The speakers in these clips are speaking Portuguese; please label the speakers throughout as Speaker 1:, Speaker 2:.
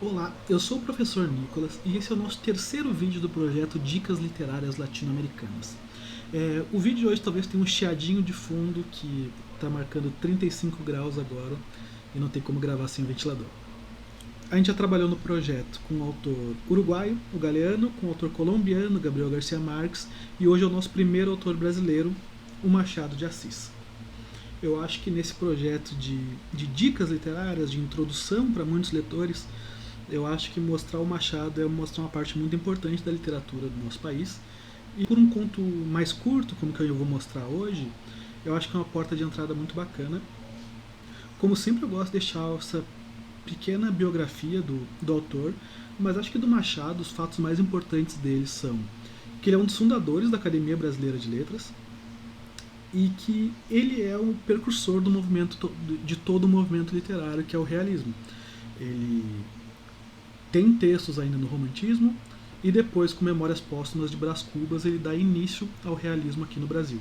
Speaker 1: Olá, eu sou o professor Nicolas e esse é o nosso terceiro vídeo do projeto Dicas Literárias Latino-Americanas. O vídeo de hoje talvez tenha um chiadinho de fundo que está marcando 35 graus agora e não tem como gravar sem o ventilador. A gente já trabalhou no projeto com o autor uruguaio, o Galeano, com o autor colombiano, Gabriel Garcia Marques, e hoje é o nosso primeiro autor brasileiro, o Machado de Assis. Eu acho que nesse projeto de dicas literárias, de introdução para muitos leitores, eu acho que mostrar o Machado é mostrar uma parte muito importante da literatura do nosso país. E por um conto mais curto, como que eu vou mostrar hoje, eu acho que é uma porta de entrada muito bacana. Como sempre, eu gosto de deixar essa pequena biografia do autor, mas acho que do Machado os fatos mais importantes dele são que ele é um dos fundadores da Academia Brasileira de Letras e que ele é o precursor do movimento, de todo o movimento literário que é o realismo. Ele tem textos ainda no romantismo e depois, com Memórias Póstumas de Brás Cubas, ele dá início ao realismo aqui no Brasil.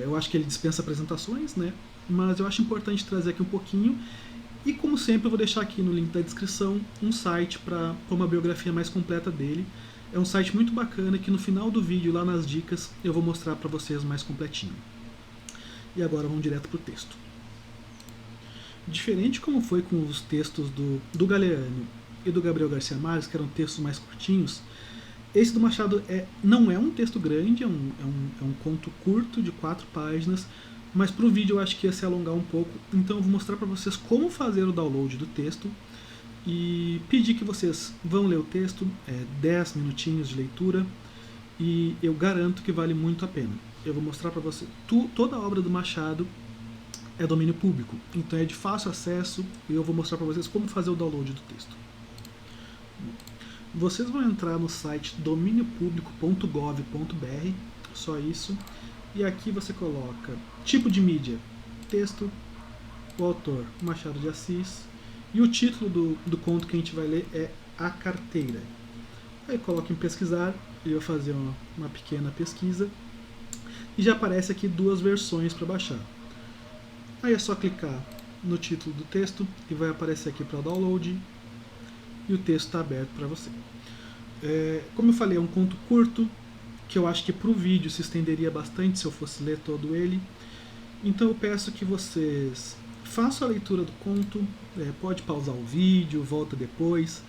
Speaker 1: Eu acho que ele dispensa apresentações, né? Mas eu acho importante trazer aqui um pouquinho. E como sempre, eu vou deixar aqui no link da descrição um site para uma biografia mais completa dele. É um site muito bacana que no final do vídeo, lá nas dicas, eu vou mostrar para vocês mais completinho. E agora vamos direto para o texto. Diferente como foi com os textos do Galeano e do Gabriel Garcia Marques, que eram textos mais curtinhos, esse do Machado não é um texto grande, é um conto curto de 4 páginas, mas para o vídeo eu acho que ia se alongar um pouco, então eu vou mostrar para vocês como fazer o download do texto e pedir que vocês vão ler o texto, 10 minutinhos de leitura, e eu garanto que vale muito a pena. Eu vou mostrar para vocês, toda a obra do Machado é domínio público, então é de fácil acesso e eu vou mostrar para vocês como fazer o download do texto. Vocês vão entrar no site dominiopublico.gov.br, só isso, e aqui você coloca tipo de mídia, texto, o autor, Machado de Assis, e o título do conto que a gente vai ler é A Carteira. Aí coloca em pesquisar, e eu vou fazer uma pequena pesquisa, e já aparece aqui 2 versões para baixar. Aí é só clicar no título do texto e vai aparecer aqui para download e o texto está aberto para você. Como eu falei, é um conto curto, que eu acho que para o vídeo se estenderia bastante se eu fosse ler todo ele. Então eu peço que vocês façam a leitura do conto, pode pausar o vídeo, volta depois,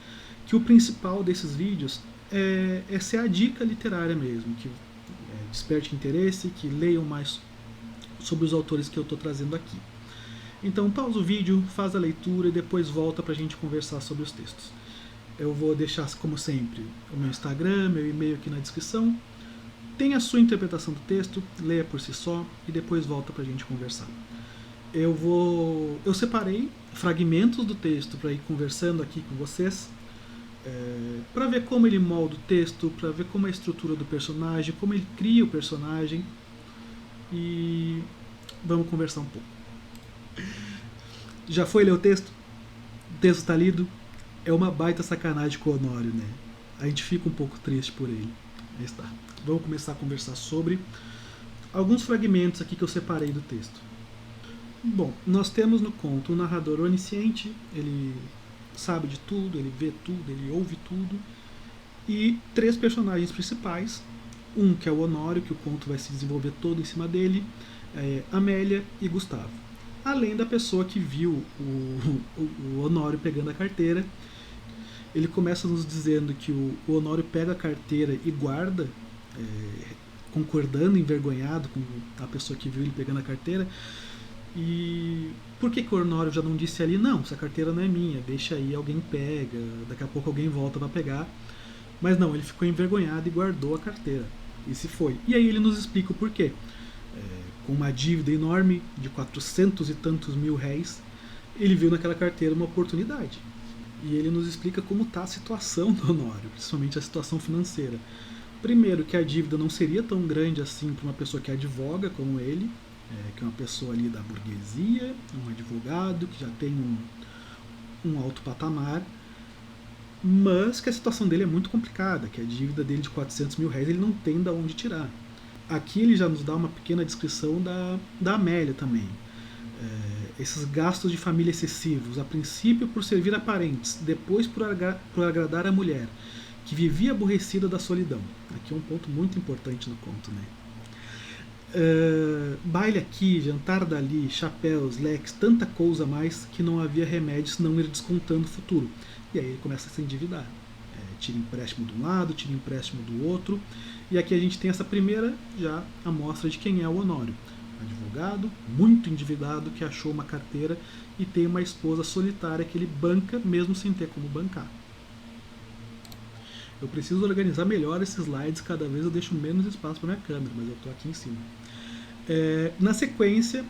Speaker 1: que o principal desses vídeos é ser a dica literária mesmo, que desperte interesse, que leiam mais sobre os autores que eu estou trazendo aqui. Então pausa o vídeo, faz a leitura e depois volta para a gente conversar sobre os textos. Eu vou deixar, como sempre, o meu Instagram, meu e-mail aqui na descrição. Tem a sua interpretação do texto, leia por si só e depois volta para a gente conversar. Eu separei fragmentos do texto para ir conversando aqui com vocês, para ver como ele molda o texto, para ver como é a estrutura do personagem, como ele cria o personagem, e vamos conversar um pouco. Já foi ler o texto? O texto está lido? É uma baita sacanagem com o Honório, né? A gente fica um pouco triste por ele. Aí está. Vamos começar a conversar sobre alguns fragmentos aqui que eu separei do texto. Bom, nós temos no conto um narrador onisciente, ele sabe de tudo, ele vê tudo, ele ouve tudo, e 3 personagens principais, um que é o Honório, que o conto vai se desenvolver todo em cima dele, Amélia e Gustavo. Além da pessoa que viu o Honório pegando a carteira. Ele começa nos dizendo que o Honório pega a carteira e guarda, concordando, envergonhado com a pessoa que viu ele pegando a carteira. E por que o Honório já não disse ali, não, essa carteira não é minha, deixa aí, alguém pega, daqui a pouco alguém volta para pegar. Mas não, ele ficou envergonhado e guardou a carteira. E se foi. E aí ele nos explica o porquê. Com uma dívida enorme de 400 e tantos mil réis, ele viu naquela carteira uma oportunidade. E ele nos explica como está a situação do Honório, principalmente a situação financeira. Primeiro, que a dívida não seria tão grande assim para uma pessoa que advoga como ele, que é uma pessoa ali da burguesia, um advogado que já tem um alto patamar, mas que a situação dele é muito complicada, que a dívida dele de 400 mil réis ele não tem de onde tirar. Aqui ele já nos dá uma pequena descrição da Amélia também. Esses gastos de família excessivos, a princípio por servir a parentes, depois por agradar a mulher, que vivia aborrecida da solidão. Aqui é um ponto muito importante no conto, né? Baile aqui, jantar dali, chapéus, leques, tanta coisa a mais que não havia remédio senão ir descontando o futuro. E aí ele começa a se endividar. Tira empréstimo de um lado, tira empréstimo do outro. E aqui a gente tem essa primeira já amostra de quem é o Honório. Advogado, muito endividado, que achou uma carteira e tem uma esposa solitária que ele banca mesmo sem ter como bancar. Eu preciso organizar melhor esses slides, cada vez eu deixo menos espaço para minha câmera, mas eu estou aqui em cima. Na sequência,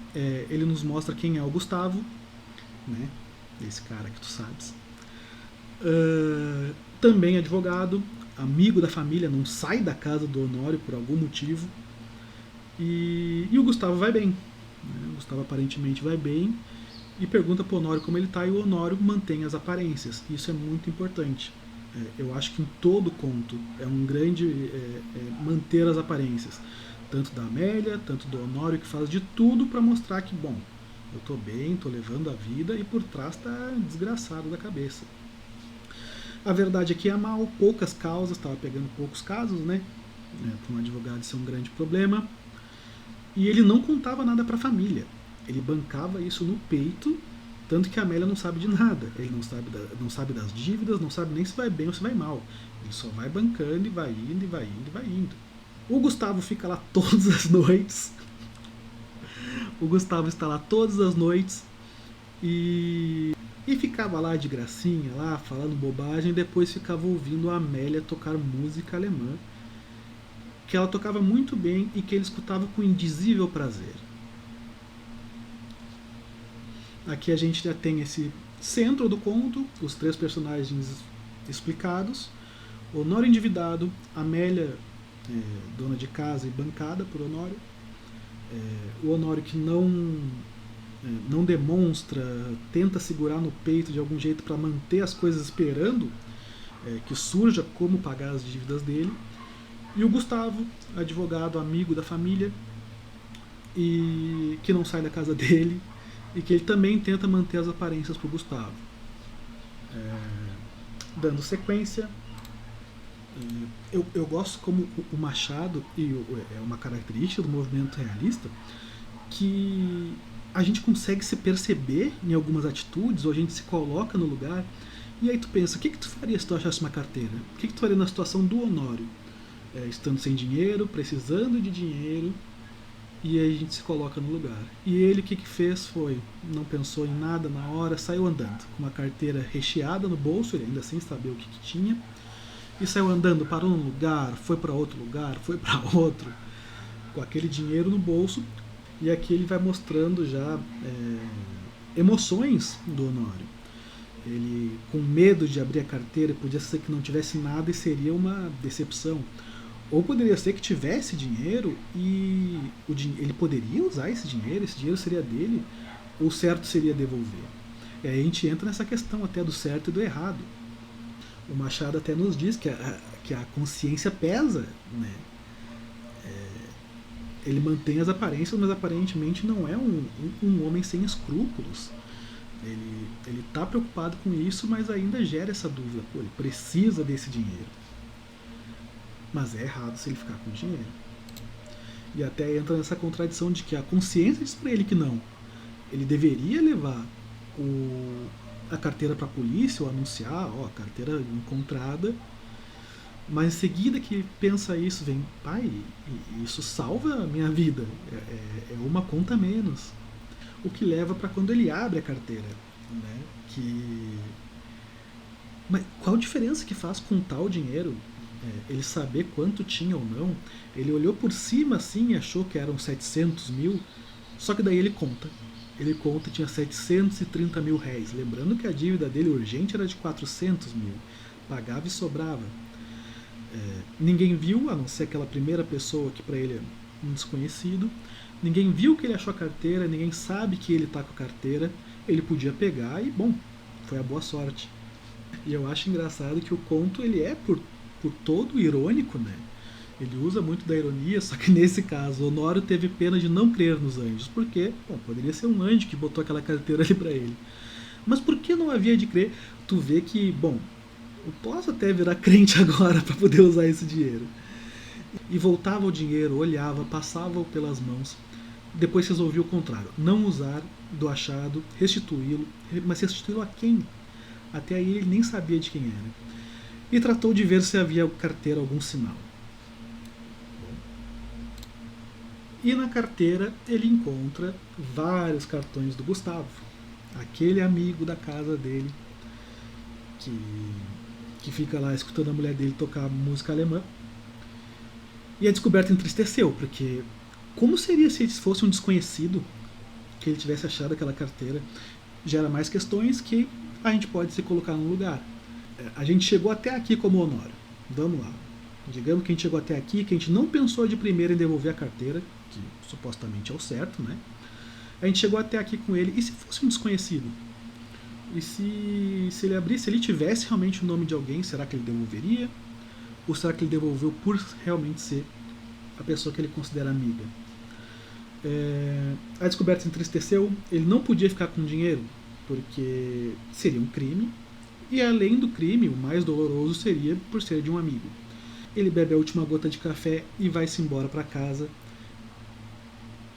Speaker 1: ele nos mostra quem é o Gustavo, né? Esse cara que tu sabes. Também advogado, amigo da família, não sai da casa do Honório por algum motivo. E o Gustavo vai bem. Né? O Gustavo aparentemente vai bem e pergunta para o Honório como ele está, e o Honório mantém as aparências. Isso é muito importante. Eu acho que em todo conto é um grande manter as aparências. Tanto da Amélia, tanto do Honório, que faz de tudo para mostrar que, bom, eu estou bem, estou levando a vida e por trás está desgraçado da cabeça. A verdade é que é mal, poucas causas, estava pegando poucos casos, né? Para um advogado isso é um grande problema. E ele não contava nada para a família. Ele bancava isso no peito, tanto que a Amélia não sabe de nada. Ele não sabe das dívidas, não sabe nem se vai bem ou se vai mal. Ele só vai bancando e vai indo, e vai indo, e vai indo. O Gustavo fica lá todas as noites. O Gustavo está lá todas as noites e ficava lá de gracinha, lá falando bobagem, e depois ficava ouvindo a Amélia tocar música alemã, que ela tocava muito bem e que ele escutava com indizível prazer. Aqui a gente já tem esse centro do conto, os três personagens explicados, Honório endividado, Amélia dona de casa e bancada por Honório, o Honório que não demonstra, tenta segurar no peito de algum jeito para manter as coisas esperando que surja como pagar as dívidas dele, e o Gustavo, advogado, amigo da família, e que não sai da casa dele, e que ele também tenta manter as aparências para o Gustavo. Dando sequência, eu gosto como o Machado, e é uma característica do movimento realista, que a gente consegue se perceber em algumas atitudes, ou a gente se coloca no lugar, e aí tu pensa, o que tu faria se tu achasse uma carteira? O que tu faria na situação do Honório? Estando sem dinheiro, precisando de dinheiro, e aí a gente se coloca no lugar. E ele o que fez foi, não pensou em nada na hora, saiu andando, com uma carteira recheada no bolso, ele ainda sem saber o que tinha, e saiu andando, parou num lugar, foi para outro lugar, foi para outro, com aquele dinheiro no bolso. E aqui ele vai mostrando já emoções do Honório. Ele, com medo de abrir a carteira, podia ser que não tivesse nada e seria uma decepção. Ou poderia ser que tivesse dinheiro e ele poderia usar esse dinheiro seria dele, ou o certo seria devolver. E aí a gente entra nessa questão até do certo e do errado. O Machado até nos diz que a consciência pesa, né? Ele mantém as aparências, mas aparentemente não é um homem sem escrúpulos. Ele está preocupado com isso, mas ainda gera essa dúvida. Pô, ele precisa desse dinheiro. Mas é errado se ele ficar com dinheiro. E até entra nessa contradição de que a consciência diz para ele que não. Ele deveria levar a carteira para a polícia ou anunciar, a carteira encontrada. Mas em seguida que pensa isso, vem, pai, isso salva a minha vida, é uma conta a menos. O que leva para quando ele abre a carteira, né? Mas qual a diferença que faz contar o dinheiro? Ele saber quanto tinha ou não? Ele olhou por cima assim e achou que eram 700 mil, só que daí ele conta. Ele conta e tinha 730 mil réis. Lembrando que a dívida dele urgente era de 400 mil. Pagava e sobrava. Ninguém viu, a não ser aquela primeira pessoa que para ele é um desconhecido. Ninguém viu que ele achou a carteira, ninguém sabe que ele está com a carteira. Ele podia pegar e, bom, foi a boa sorte. E eu acho engraçado que o conto ele é por todo irônico, né? Ele usa muito da ironia, só que nesse caso, Honório teve pena de não crer nos anjos, porque, bom, poderia ser um anjo que botou aquela carteira ali para ele. Mas por que não havia de crer? Tu vê que, bom, eu posso até virar crente agora para poder usar esse dinheiro. E voltava o dinheiro, olhava, passava pelas mãos. Depois resolveu o contrário, não usar do achado, restituí-lo, mas restituí-lo a quem? Até aí ele nem sabia de quem era. E tratou de ver se havia carteira algum sinal. E na carteira ele encontra vários cartões do Gustavo, aquele amigo da casa dele que, que fica lá escutando a mulher dele tocar música alemã. E a descoberta entristeceu, porque como seria se ele fosse um desconhecido que ele tivesse achado aquela carteira? Gera mais questões que a gente pode se colocar no lugar. A gente chegou até aqui como Honório. Vamos lá. Digamos que a gente chegou até aqui, que a gente não pensou de primeira em devolver a carteira, que supostamente é o certo, né? A gente chegou até aqui com ele, e se fosse um desconhecido? E se ele abrisse, se ele tivesse realmente o nome de alguém, será que ele devolveria? Ou será que ele devolveu por realmente ser a pessoa que ele considera amiga? A descoberta entristeceu, ele não podia ficar com dinheiro, porque seria um crime, e além do crime, o mais doloroso seria por ser de um amigo. Ele bebe a última gota de café e vai-se embora para casa.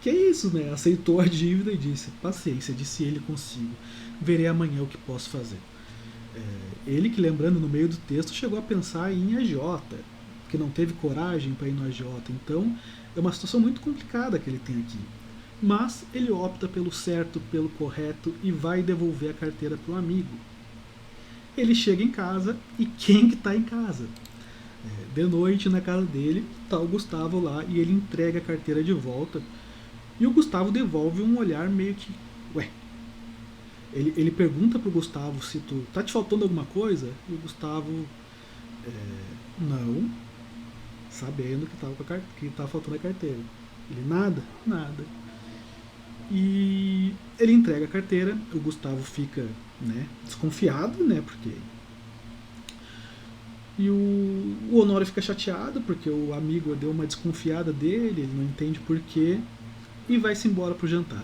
Speaker 1: Que é isso, né? Aceitou a dívida e disse: paciência, disse ele consigo, verei amanhã o que posso fazer. Ele que, lembrando no meio do texto, chegou a pensar em agiota, que não teve coragem para ir no agiota. Então é uma situação muito complicada que ele tem aqui. Mas ele opta pelo certo, pelo correto e vai devolver a carteira para o amigo. Ele chega em casa e quem que está em casa? De noite, na casa dele, está o Gustavo lá e ele entrega a carteira de volta. E o Gustavo devolve um olhar meio que... Ué. Ele pergunta pro Gustavo se tá te faltando alguma coisa? E o Gustavo... não. Sabendo que tava faltando a carteira. Ele, nada, nada. E ele entrega a carteira, o Gustavo fica, né, desconfiado, né, porque... E o Honório fica chateado porque o amigo deu uma desconfiada dele, ele não entende porquê, e vai-se embora pro jantar.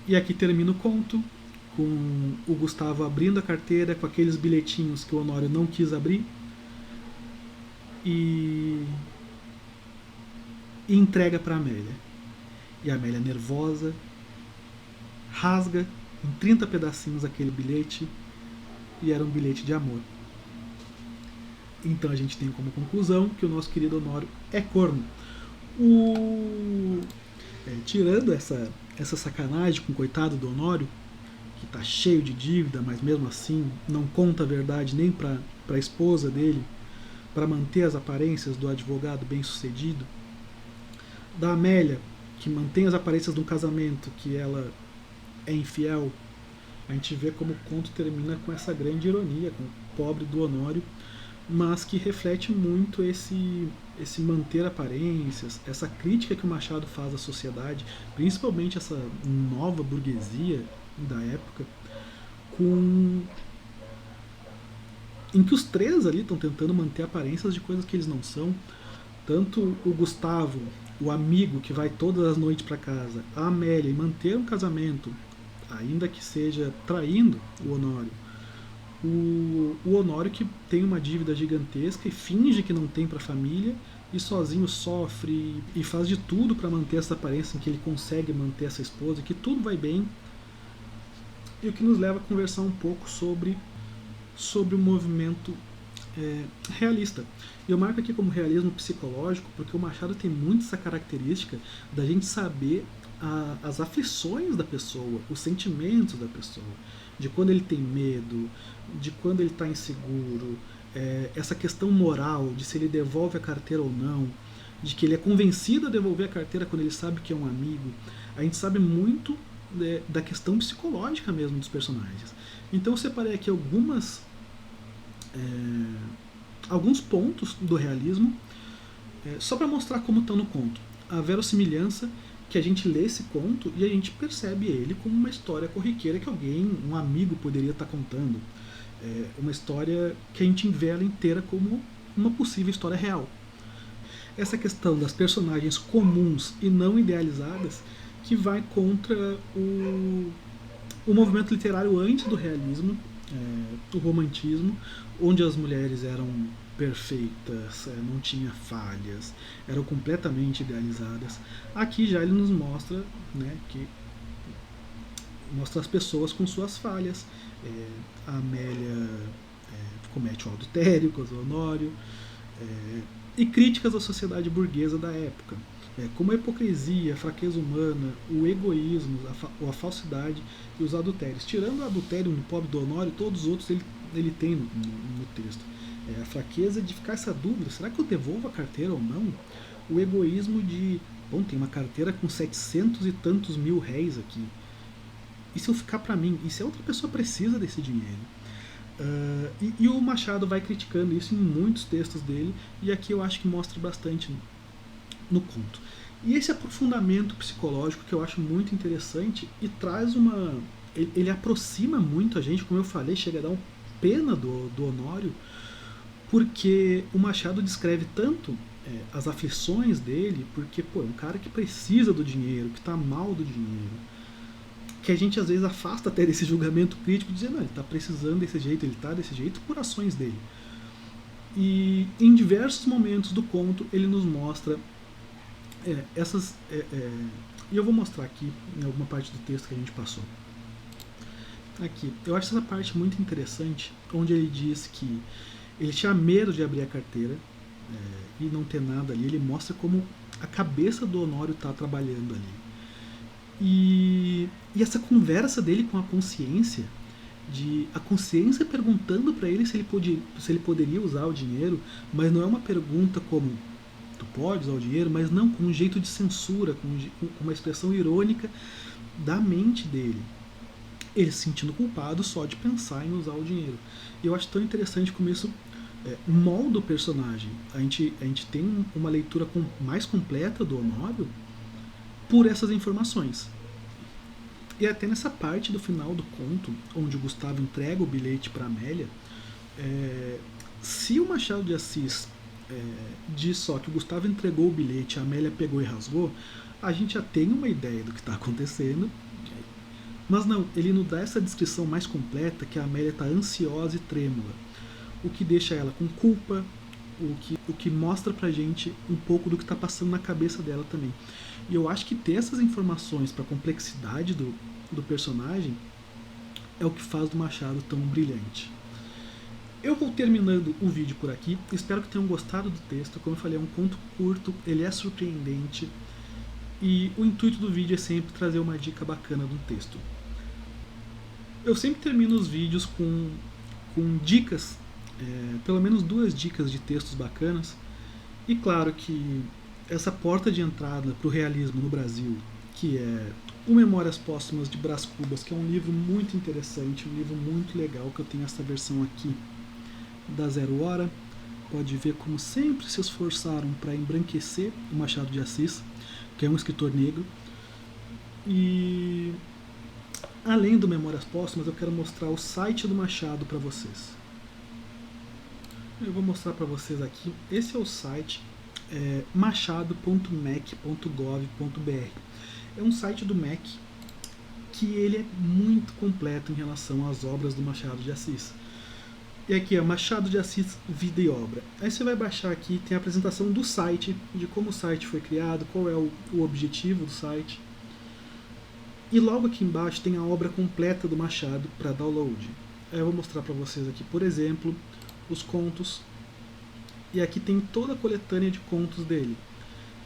Speaker 1: E aqui termina o conto, com o Gustavo abrindo a carteira com aqueles bilhetinhos que o Honório não quis abrir, e entrega para Amélia. E a Amélia, nervosa, rasga em 30 pedacinhos aquele bilhete, e era um bilhete de amor. Então a gente tem como conclusão que o nosso querido Honório é corno. Tirando essa sacanagem com o coitado do Honório, que está cheio de dívida, mas mesmo assim não conta a verdade nem para a esposa dele, para manter as aparências do advogado bem-sucedido, da Amélia, que mantém as aparências de um casamento, que ela é infiel, a gente vê como o conto termina com essa grande ironia, com o pobre do Honório, mas que reflete muito esse manter aparências, essa crítica que o Machado faz à sociedade, principalmente essa nova burguesia da época, em que os três ali estão tentando manter aparências de coisas que eles não são. Tanto o Gustavo, o amigo que vai todas as noites para casa, a Amélia, e manter um casamento, ainda que seja traindo o Honório. O Honório, que tem uma dívida gigantesca e finge que não tem para a família, e sozinho sofre e faz de tudo para manter essa aparência em que ele consegue manter essa esposa, que tudo vai bem. E o que nos leva a conversar um pouco sobre o movimento realista. Eu marco aqui como realismo psicológico porque o Machado tem muito essa característica da gente saber as aflições da pessoa, os sentimentos da pessoa, de quando ele tem medo, de quando ele está inseguro, essa questão moral de se ele devolve a carteira ou não, de que ele é convencido a devolver a carteira quando ele sabe que é um amigo. A gente sabe muito da questão psicológica mesmo dos personagens. Então eu separei aqui alguns pontos do realismo, só para mostrar como estão no conto. A verossimilhança, que a gente lê esse conto e a gente percebe ele como uma história corriqueira que um amigo poderia estar contando. Uma história que a gente vê ela inteira como uma possível história real. essa questão das personagens comuns e não idealizadas que vai contra o movimento literário antes do realismo, o romantismo, onde as mulheres eram perfeitas, não tinha falhas, eram completamente idealizadas. Aqui já ele nos mostra, né, que mostra as pessoas com suas falhas. A Amélia comete um adultério com o Honório, e críticas à sociedade burguesa da época, como a hipocrisia, a fraqueza humana, o egoísmo, a falsidade e os adultérios. Tirando o adultério no pobre do Honório, todos os outros ele tem no texto. A fraqueza de ficar essa dúvida, será que eu devolvo a carteira ou não? O egoísmo de, bom, tem uma carteira com 700 e tantos mil réis aqui, e se eu ficar para mim? E se a outra pessoa precisa desse dinheiro? E o Machado vai criticando isso em muitos textos dele, e aqui eu acho que mostra bastante no conto. E esse aprofundamento psicológico que eu acho muito interessante e traz uma... Ele aproxima muito a gente, como eu falei, chega a dar pena do Honório, porque o Machado descreve tanto as aflições dele, porque pô, é um cara que precisa do dinheiro, que está mal do dinheiro, que a gente às vezes afasta até desse julgamento crítico, dizendo, não, ele está precisando desse jeito, ele está desse jeito por ações dele. E em diversos momentos do conto ele nos mostra essas... e eu vou mostrar aqui em alguma parte do texto que a gente passou. Aqui, eu acho essa parte muito interessante, onde ele diz que ele tinha medo de abrir a carteira e não ter nada ali. Ele mostra como a cabeça do Honório está trabalhando ali. E essa conversa dele com a consciência, a consciência perguntando para ele se ele poderia usar o dinheiro, mas não é uma pergunta como tu pode usar o dinheiro, mas não com um jeito de censura, com uma expressão irônica da mente dele. Ele se sentindo culpado só de pensar em usar o dinheiro. E eu acho tão interessante como isso molda o personagem. A gente tem uma leitura mais completa do Honório por essas informações. E até nessa parte do final do conto, onde o Gustavo entrega o bilhete para Amélia, se o Machado de Assis diz só que o Gustavo entregou o bilhete, a Amélia pegou e rasgou, a gente já tem uma ideia do que está acontecendo. Mas não, ele nos dá essa descrição mais completa, que a Amélia está ansiosa e trêmula, o que deixa ela com culpa, o que mostra pra gente um pouco do que está passando na cabeça dela também. E eu acho que ter essas informações para a complexidade do personagem é o que faz do Machado tão brilhante. Eu vou terminando o vídeo por aqui, espero que tenham gostado do texto. Como eu falei, é um conto curto, ele é surpreendente, e o intuito do vídeo é sempre trazer uma dica bacana do texto. Eu sempre termino os vídeos com dicas, pelo menos 2 dicas de textos bacanas, e claro que essa porta de entrada para o realismo no Brasil, que é o Memórias Póstumas de Brás Cubas, que é um livro muito interessante, um livro muito legal, que eu tenho essa versão aqui da Zero Hora. Pode ver como sempre se esforçaram para embranquecer o Machado de Assis, que é um escritor negro. E além do Memórias Póstumas, eu quero mostrar o site do Machado para vocês. Eu vou mostrar para vocês aqui. Esse é o site, machado.mec.gov.br. É um site do MEC que ele é muito completo em relação às obras do Machado de Assis. E aqui é Machado de Assis, Vida e Obra. Aí você vai baixar aqui, tem a apresentação do site, de como o site foi criado, qual é o objetivo do site. E logo aqui embaixo tem a obra completa do Machado para download. Aí eu vou mostrar para vocês aqui, por exemplo, os contos. E aqui tem toda a coletânea de contos dele.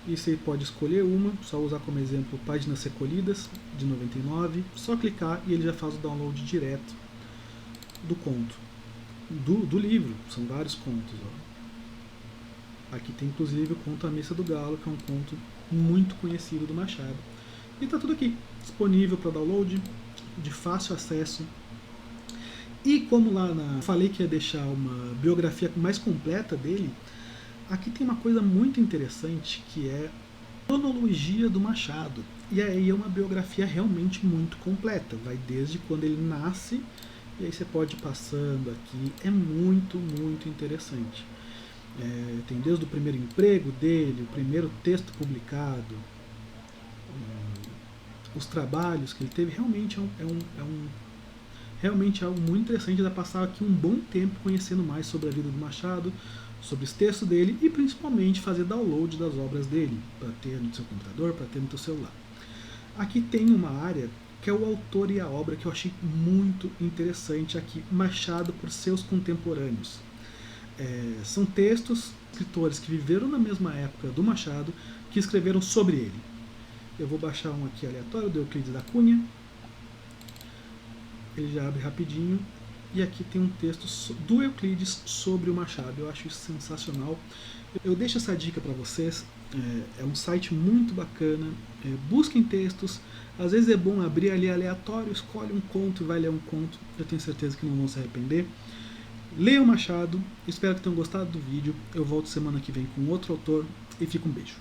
Speaker 1: E você pode escolher uma, só usar como exemplo Páginas Recolhidas, de 99. Só clicar e ele já faz o download direto do conto. Do livro, são vários contos. Ó. Aqui tem inclusive o conto A Missa do Galo, que é um conto muito conhecido do Machado. E está tudo aqui, disponível para download, de fácil acesso. E como lá falei que ia deixar uma biografia mais completa dele, aqui tem uma coisa muito interessante, que é a cronologia do Machado. E aí é uma biografia realmente muito completa, vai desde quando ele nasce, e aí você pode ir passando aqui, é muito, muito interessante. Tem desde o primeiro emprego dele, o primeiro texto publicado, os trabalhos que ele teve. Realmente realmente é algo muito interessante. Dá pra passar aqui um bom tempo conhecendo mais sobre a vida do Machado, sobre os textos dele e principalmente fazer download das obras dele, para ter no seu computador, para ter no seu celular. Aqui tem uma área que é o autor e a obra, que eu achei muito interessante aqui, Machado por seus contemporâneos. São textos, escritores que viveram na mesma época do Machado, que escreveram sobre ele. Eu vou baixar um aqui aleatório, do Euclides da Cunha. Ele já abre rapidinho. E aqui tem um texto do Euclides sobre o Machado. Eu acho isso sensacional. Eu deixo essa dica para vocês. É um site muito bacana. Busquem textos. Às vezes é bom abrir ali aleatório, escolhe um conto e vai ler um conto. Eu tenho certeza que não vão se arrepender. Leiam Machado. Espero que tenham gostado do vídeo. Eu volto semana que vem com outro autor. E fica um beijo.